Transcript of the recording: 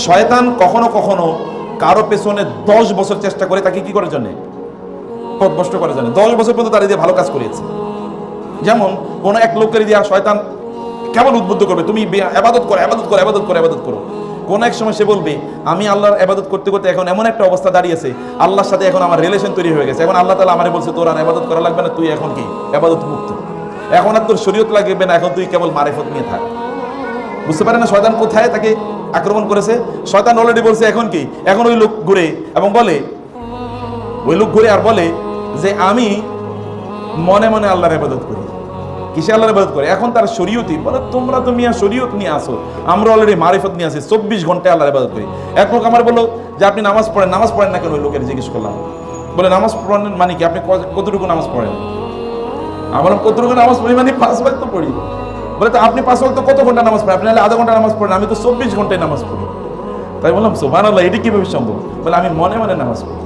শয়তান কখনো কখনো কারো পেছনে 10 বছর চেষ্টা করে তাকে কি করার জন্য, পথভ্রষ্ট করার জন্য। 10 বছর পর্যন্ত তারা দিয়ে ভালো কাজ করিয়েছে। যেমন কোন এক লোকের দিয়ে শয়তান কেমন উদ্বুদ্ধ করবে, তুমি ইবাদত করো, ইবাদত করো, ইবাদত করো, ইবাদত করো। কোন এক সময় সে বলবে, আমি আল্লাহর ইবাদত করতে করতে এখন এমন একটা অবস্থা দাঁড়িয়েছে, আল্লাহর সাথে এখন আমার রিলেশন তৈরি হয়ে গেছে, এখন আল্লাহ তাআলা আমারে বলছে তোর আর ইবাদত করা লাগবে না, তুই এখন কি ইবাদত মুক্ত, এখন আর তোর শরীয়ত লাগবে না, এখন তুই কেবল মারিফত নিয়ে থাক। বুঝতে পারে না শয়তান কোথায় তাকে আক্রমণ করেছে। শয়তান অলরেডি বলছে এখন কি, এখন ওই লোক ঘুরে এবং বলে, ওই লোক ঘুরে আর বলে যে আমি মনে মনে আল্লাহর ইবাদত করি। কিসে আল্লাহর ইবাদত করে? এখন তার শরীয়তই বলে, তোমরা তো মিয়া শরীয়ত নিয়ে আসো, আমরা অলরেডি মারিফত নিয়ে আসি, 24 ঘন্টায় আল্লাহর ইবাদত করি। এক লোক আমার বললো যে আপনি নামাজ পড়েন, নামাজ পড়েন না কেন? ওই লোকের জিজ্ঞেস করলাম, বলে নামাজ পড়েন মানে কি, আপনি কতটুকু নামাজ পড়েন? আমার কতটুকু নামাজ পড়ি মানে 5 ওয়াক্ত তো পড়ি। বলে তো আপনি 5 ওয়াক্ত কত ঘন্টা নামাজ পড়েন? আপনি আধা ঘন্টা নামাজ পড়েন, আমি তো 24 ঘন্টায় নামাজ পড়ি। তাই বললাম সুবহানাল্লাহ, এটি কিভাবে সম্ভব? বলে আমি মনে মনে নামাজ পড়ি।